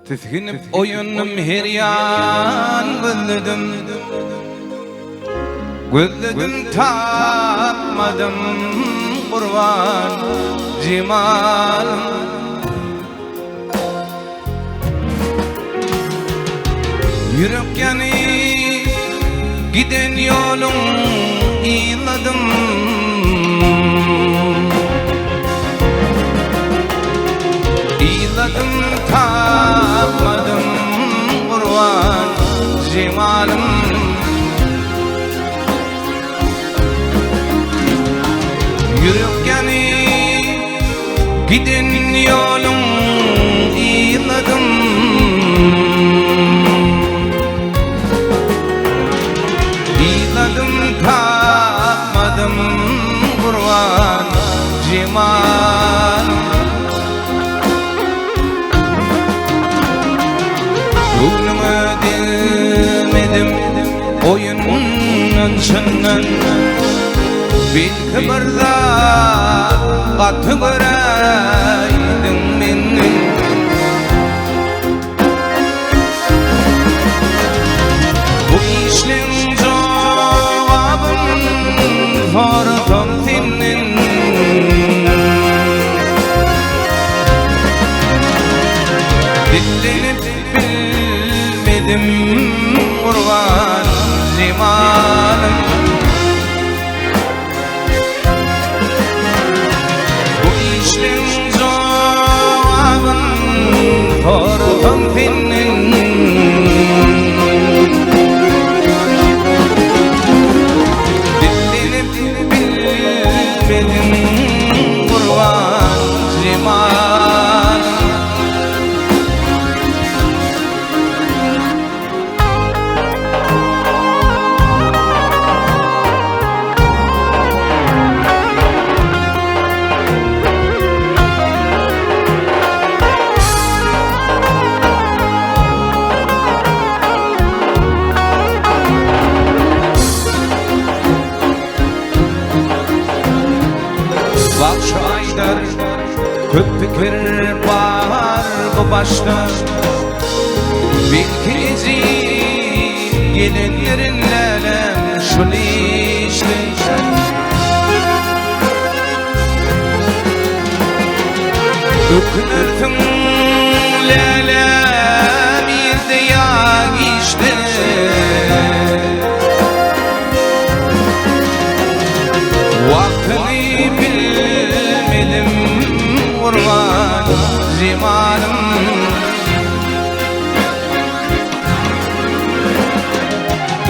Tüskinip oyunum her yan Gözledim tapmadım kurban cimalım Yürek yani giden yolum iladım İladım tapmadım kurban cimalım Yürek yani giden yolum iladım İladım tapmadım kurban cimalım Gönlümü dilmedim oyunun çından Belki barda katı göreydin benim Bu işlerin cevabın zordan senin Dillenip bilmedim kurban cimalım Zordan senin Dillenip bilmedim kurban cimalım Bak şu aylar köpükler var bu başta Bilkinizi gelenlerin lelem şunu işte Ökünürdün lelem bir de yağ işte Vaktini bilmedim kurban cimalım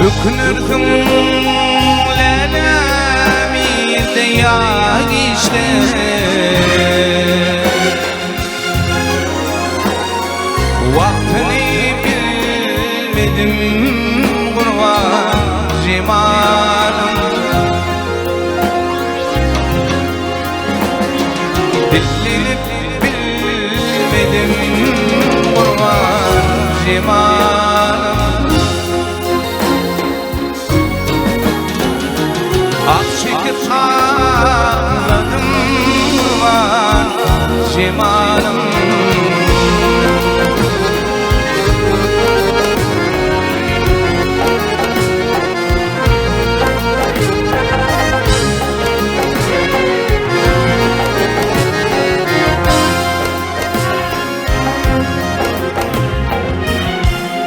Ökünürdüm lelemi de yağ işte Vaktini bilmedim kurban cimalım Dillenip bilmedim kurban cimalım Ak çekip ağladım kurban cimalım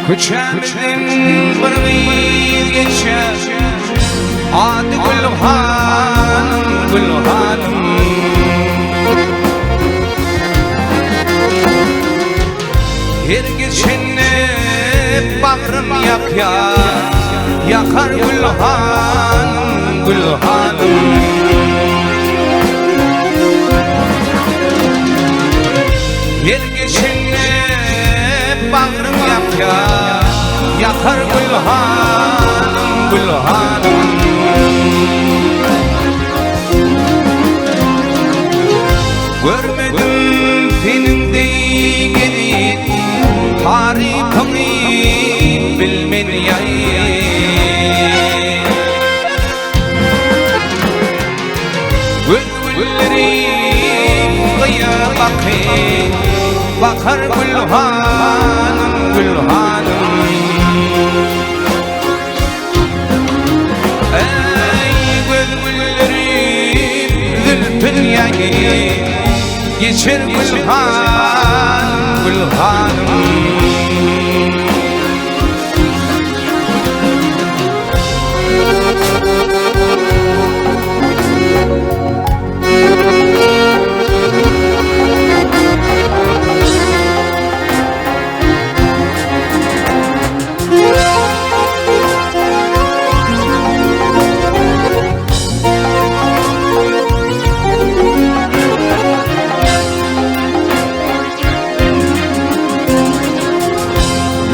Köçemizin bir bir geçer Adı Gülhanım, Gülhanım Her geçeni bağrım yakar Gülhanım, Gülhanım Her geçeni bağrım yakar Gülhanım, Gülhanım Görmedim senin değil tarifini bilmeyeyim Güllerim kıya bakar Gülhanım geçer Gülhan, Gülhanım.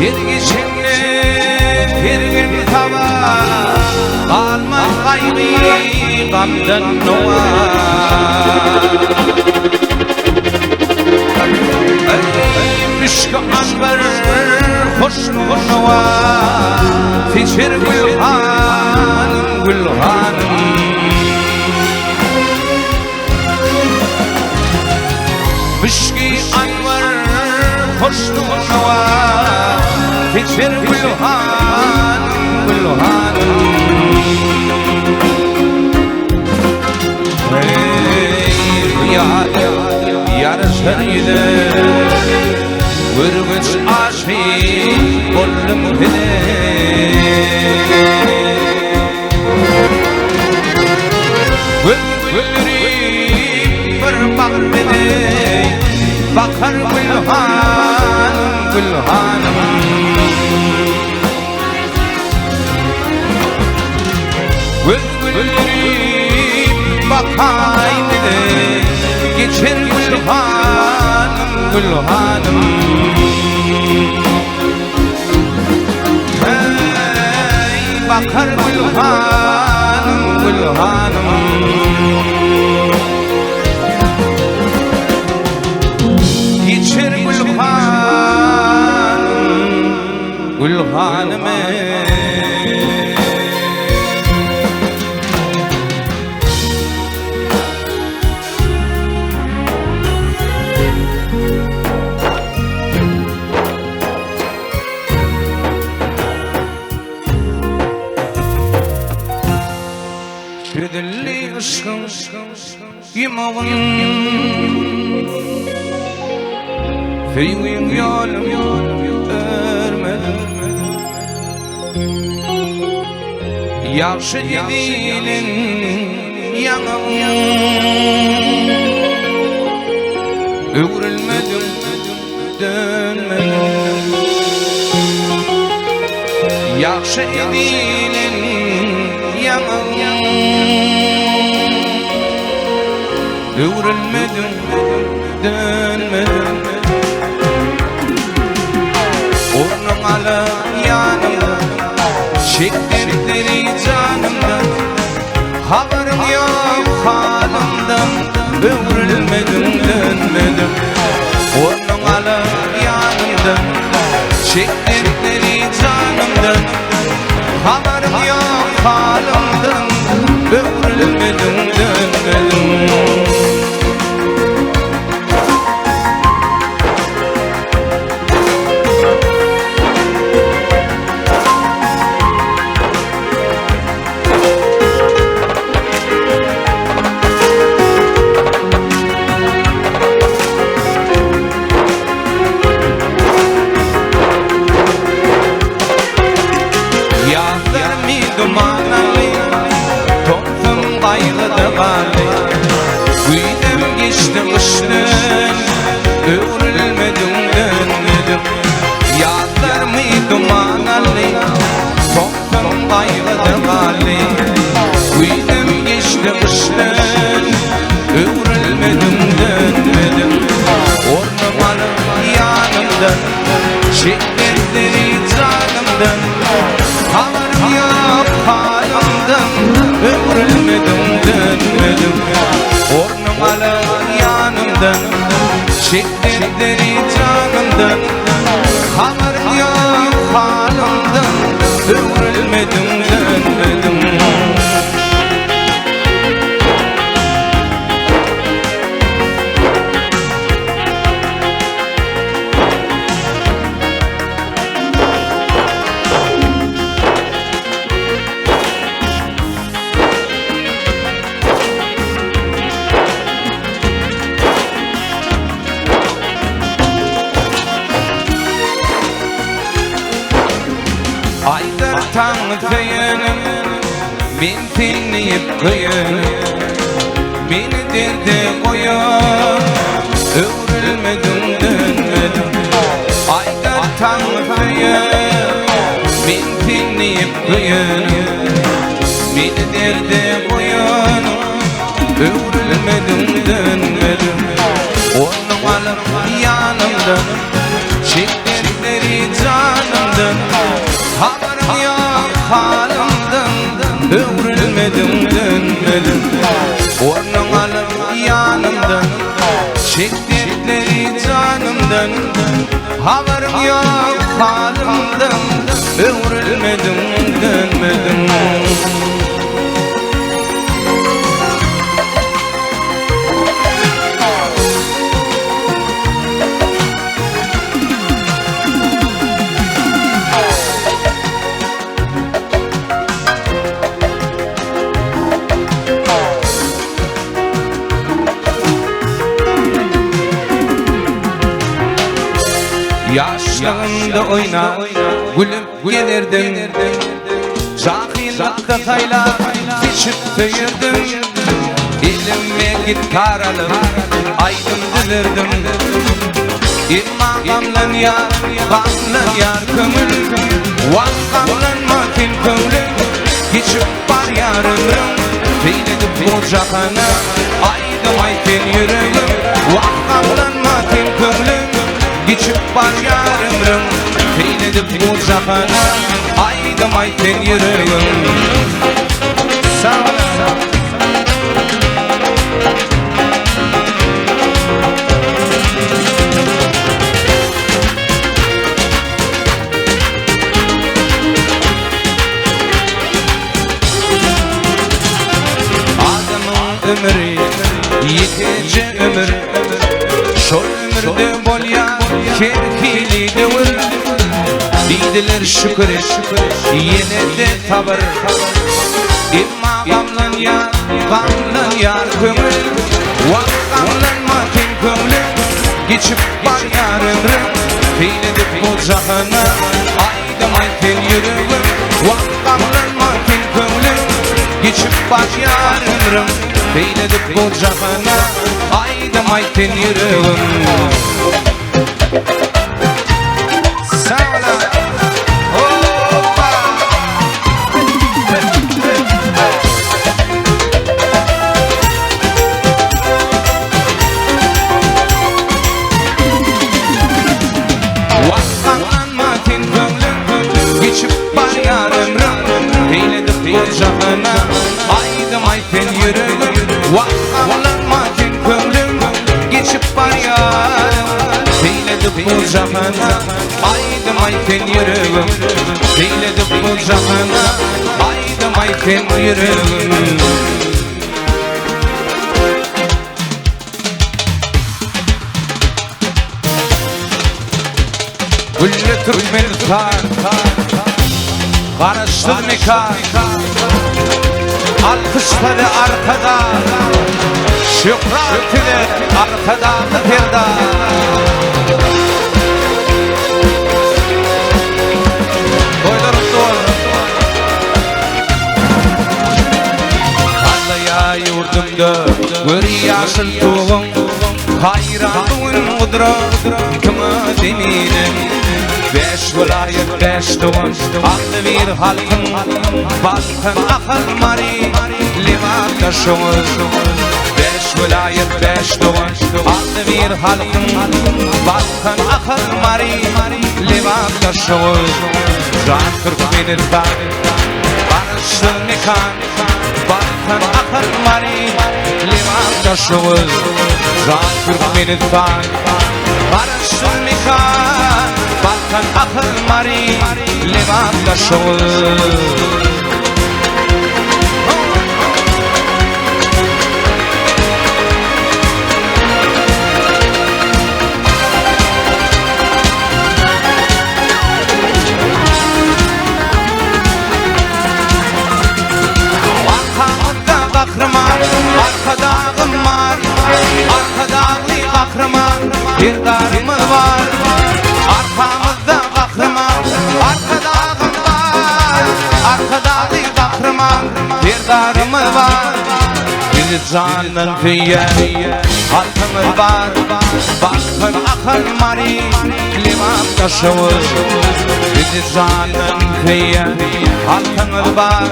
Bir geçimle bir gün tava alma gayrı gamdan nova. Müşkü anbar hoşnuma Feçer Gülhanım, Gülhanım. Müşkü anbar hoşnuma Feçer Gülhanım, Gülhanım. Yar sarıydı Vırgıç aşık oldum bile. Gülleri bir bak bile Bakar Gülhanım, Gülhanım. Gülleri bakay bile geçer Gülhanım, Gülhanım. Hey bakar Gülhanım, Gülhanım. Geçer Gülhanım, Gülhanım. Şüdülli ışkım yimavun Feyyum yolum örmedim. Yaxşı dilin yanım Öğrilmedim, dönmedim. Yaxşı dilin yanım Öğrilmedim, dönmedim. Ornum alıp yanımda Çektirdiri canımdan Haberim yok halimden Öğrilmedim, dönmedim. Ornum alıp yanımdan Çektirdiri canımdan Haberim yok halimden Öğrilmedim, dönmedim. Güydem geçti kışın Öğrilmedim, dönmedim. Yağlar mı dumanlı Toptan kaygıda bali Güydem geçti kışın Öğrilmedim, dönmedim. Ornum alıp yanımdan Çektirdiri canımdan Haberim yok halimden Öğrilmedim, dönmedim. Ornum alıp yanımdan Çektirdiri canımdan Haberim yok halimden Öğrilmedim, dönmedim. tanıtayım min tinleyip kıyın beni derde koyun övrülmedim dönmedim ayda tanıtayım min tinleyip kıyın beni derde koyun övrülmedim dönmedim onu alıp yanımdan çektikleri canımdan haberim yok halimden övrülmedim dönmedim onu alıp yanımdan çektikleri canımdan haberim yok halimden övrülmedim dönmedim yaşlarında oyna gülüp gelirdim cahillikte hayla biçip büyürdüm elime gitar alıp aydım dilirdim İmağamlan yar, bağlan yar kömür Vakkamlan makin kömür geçip var yarım Beyledip bu cahana aydım ayten yüreğim Vakkamlan makin kömür geçip var yarım Beyledip bu cahana aydım ayten yüreğim Sağ ol ömrü yetece ömür şol ömürde bol ya kerkili devir deydiler şükür yine de tabır imma gamlan ya kömür vak gamlan makin kömür geçip var yar ömrüm beyledip bu cahana aydım ayten yüreğim vak gamlan makin kömür geçip var yar ömrüm Beyledip bu cahana aydım ayten yüreğim Sağ ola Hoppa Vakkanlan matin gönlüm geçip var yar ömrüm Beyledip bu cahana aydım ayten yüreğim Vakkamlan makin kömrüm geçip var yarım Beyledip bu cahana aydım ayten yüreğim Beyledip bu cahana aydım ayten yüreğim Güllü Türkmenistan karıştı mekan Alkışları arkada Şükrat ile arkada Mıhirda Koylarım doğru Kallaya yurdumda Gör yaşıl tuğum Hayranlığın udra Kıma deminim Beş vilayet beş doğan Aklı bir halkın Balkın akıl mari Livakta şoğuz Beş vilayet beş doğan Aklı bir halkın Balkın akıl mari Livakta şoğuz Can Türkmenistan Barışlı mekan Balkın akıl mari Livakta şoğuz Can Türkmenistan Barışlı mekan Balkan akıl mari Livakta şoğuz Arkamda kahraman Arkadağım var Arkadağlı kahraman Bir darımı var Arkamızda kahraman Arkadağım var dindarımı var. Bir canın fiye halkımı var. Bakın akar mari liman taşıvır. Bir canın fiye halkımı var.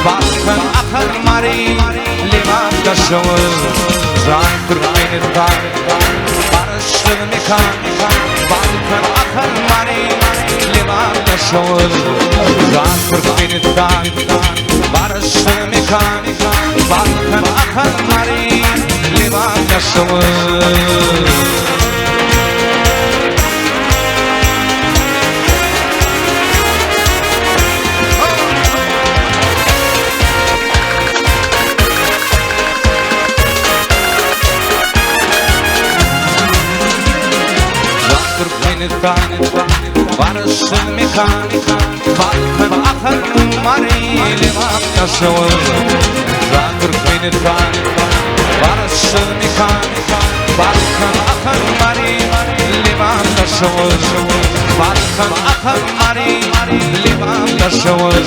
Bakın akar mari liman taşıvır. Can Türkmenistan barıştır mekan. Bakın akar mari liman taşıvır. Can Türkmenistan barıştır mekan. Bakın akar mari liman taşıvır. Barışın mekan, Balkan akar mari liman taşıvır. Türkmenistan barışın mekan, Balkan akar mari liman taşıvır. Balkan akar mari liman taşıvır.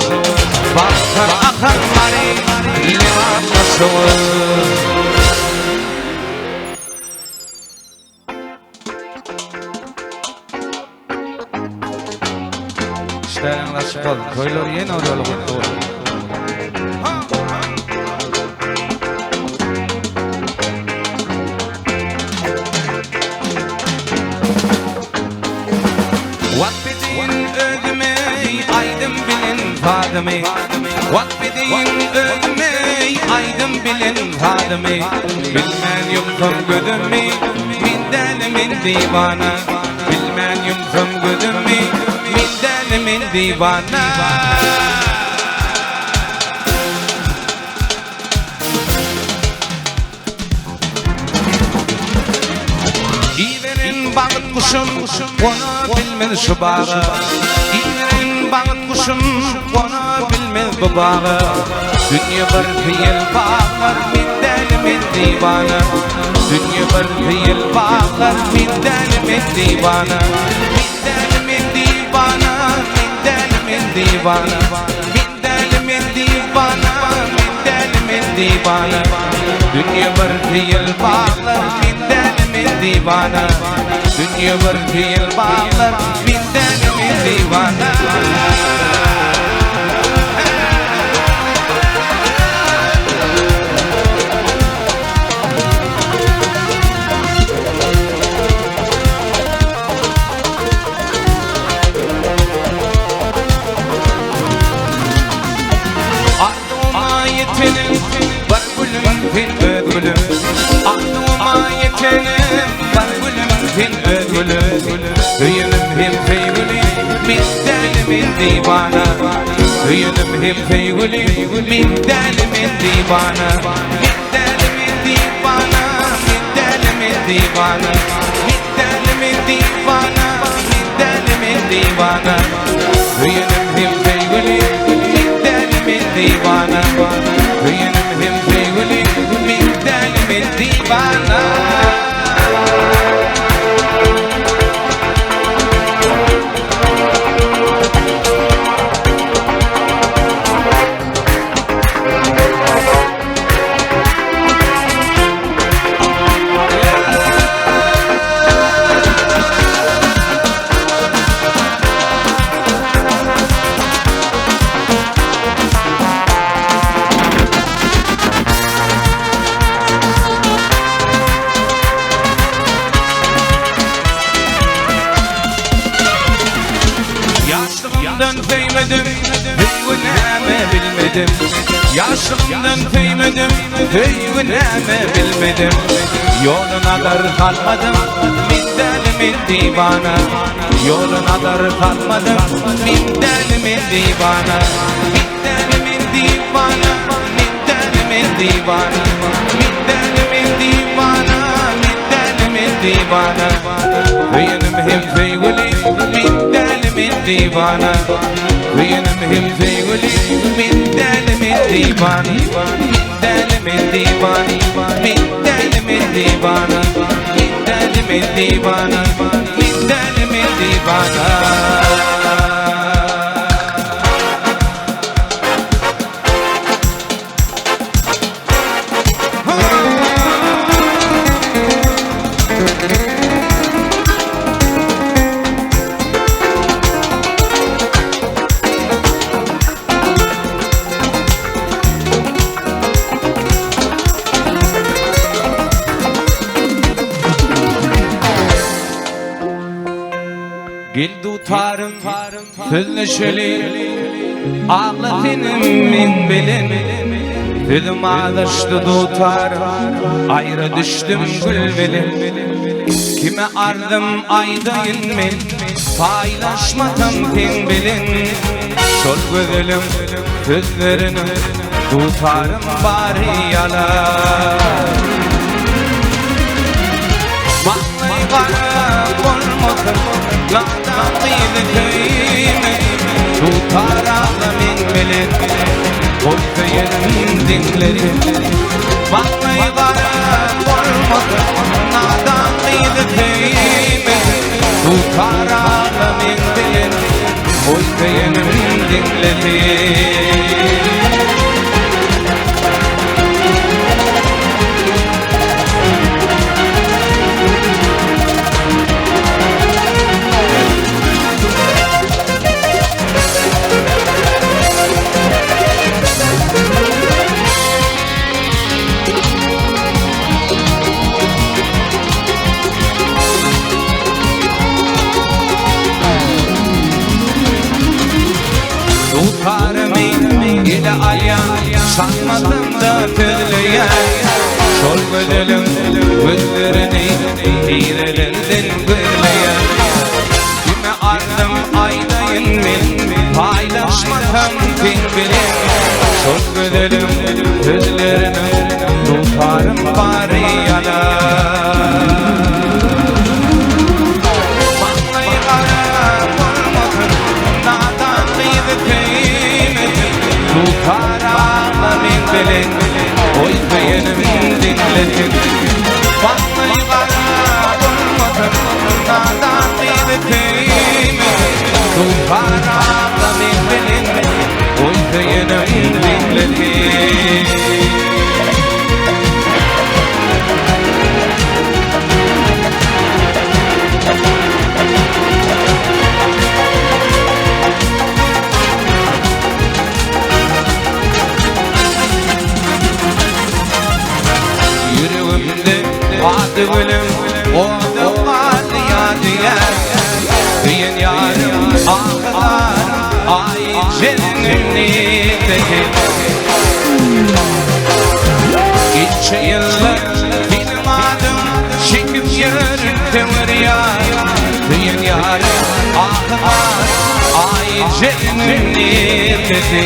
Balkan akar mari liman taşıvır. İşlerin nasip oldu. Köyler yeni oraya oldu. Vakfedin ödüme, aydım bilin fadime. Vakfedin ödüme, aydım bilin fadime. Bilmen yumkum gödümme, min delimin divana. Bilmen yumkum gödümme, min delimin divana. İverin bağıt kuşum, onu bilmez şu bağı. İverin bağıt kuşum, onu bilmez bu bağı. Dünya bir fiyel bağlar, min delimin divana. Dünya bir fiyel bağlar, min delimin divana. Min delimin divana, min delimin divana. Min delimin divana, min delimin divana. Dünya bir fiyel bağlar, min delimin divana. Dünya bir fiyel bağlar, min delimin divana. Aklıma yetenim var gülüm fil ödülüm. Aklıma yetenim var gülüm fil ödülüm. Hüyünüm hem feygülüm min delimin divana. Hüyünüm hem feygülüm min delimin divana. Min delimin divana, min delimin divana. Min delimin divana, min delimin divana. Hüyünüm hem feygülüm min delimin divana. Hüyünüm hem feygülüm min delimin divana. Yaşlımdan feymedim, hüyüneme bilmedim. Yaşlımdan feymedim, hüyüneme bilmedim. Yoluna dar kalmadım, min delimin divana. Yoluna dar kalmadım, min delimin divana. Min delimin divana, min delimin divana. Min delimin divana, min delimin divana. Hüyünüm hem feygülüm, min delimin divana. Hüyünüm hem feygülüm, min delimin divana. Min delimin divana, min delimin divana. Min delimin divana, min delimin divana. tutarım sözleşeli ağlatınım min bilin Film ağlaştı tutarım ayrı düştüm gül bilin Kime ardım aydayın min paylaşmadım pin bilin Şol gözülüm sözlerini tutarım bari yalan Vallahi kara olmadım Nadan kıydı köyümü Tutar ağlamin bilin Koydu yerim dinleri Vallahi kara olmadım Nadan kıydı köyümü Tutar ağlamin bilin Koydu yerim dinleri Tutarım ile alyan sanmadım da türlüyen Şol gözülüm gözlerini iğrelerdin gırlayan Kime ardım aydayın min paylaşmadım pin bilin Şol gözülüm gözlerini tutarım bari yalan Vallahi karam olmadım nadan kıydı kıymet Tutar ağlamin bilin Koydu yerim dinledin Vallahi karam olmadım nadan kıydı kıymet Tutar ağlamin bilin Koydu yerim dinledin Adı gülüm, o da var ya diyer Düğün yarım, ağlar, ay cennetindeki İçe yıllar, benim adım çekip yürütüm rüyaya Düğün yarım, ağlar, ay cennetindeki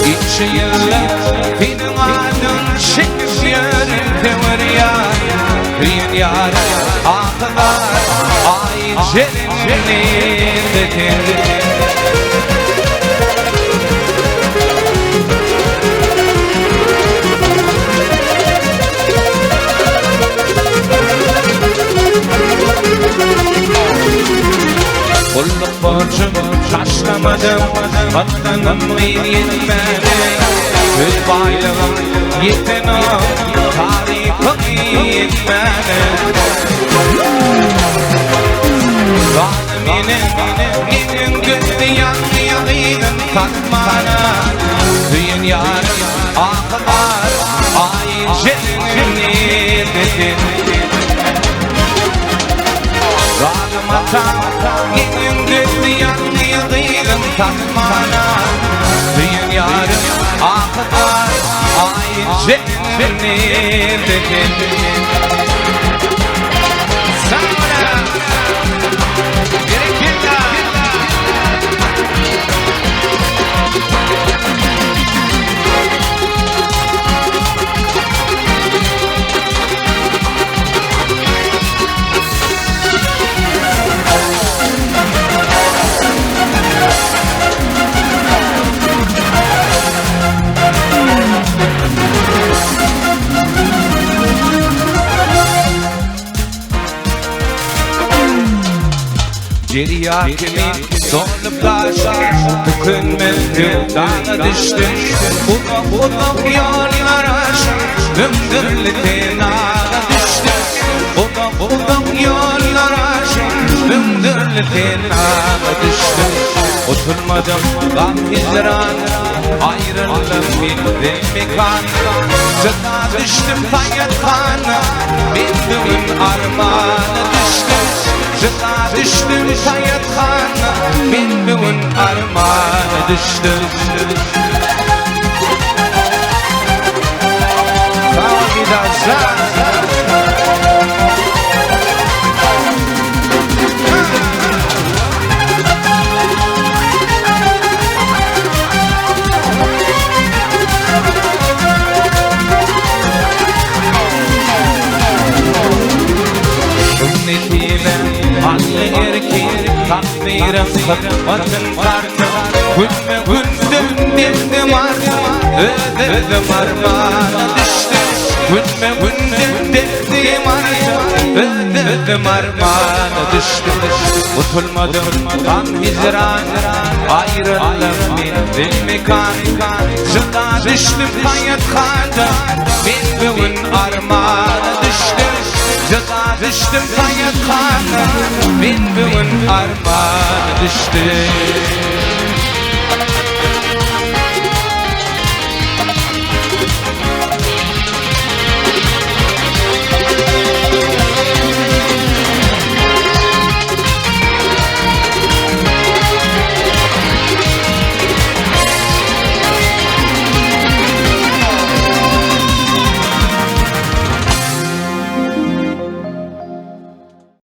İçe yıllar, benim adım çekip yürütüm rüyaya Düğün yarım, ağlar, ay cennetindeki Kulluk borcum taşlamadım Vatanım yetmedi Söz baylığım yetemem Tarifim yetmedi Zaliminin Gidin gözü yanıyalıydım Katmana Düğün yarım ağlar Ay cennetindeki Zalim atam Gidin gözü yanıyalıydım Katmana Düğün yarım ağlar Ay cennetindeki Sana gerekirler Ceryakimin zorluklaşa Dökülmedi dağına düştüm Uzak yollar aşağı Döndürledi nağa düştüm Uzak yollar aşağı Döndürledi nağa düştüm Oturmadım gam hicran Ayrıldım bildim mekan Cıda düştüm tayyat kana Bildim armağana düştüm hayatxana men bugün armana düştüm. Takdirim kıtmatın kartı Gülme gündüm demdim armağan Ödedim armağana düştüm Gülme gündüm demdim armağan Ödedim armağana düştüm Utulmadım tam hicran Ayrıldım bir mekan Zıda düştüm hayatxana Men bugün armağana düştüm Zıda düştüm hayatxana Men bugün armağana düştüm.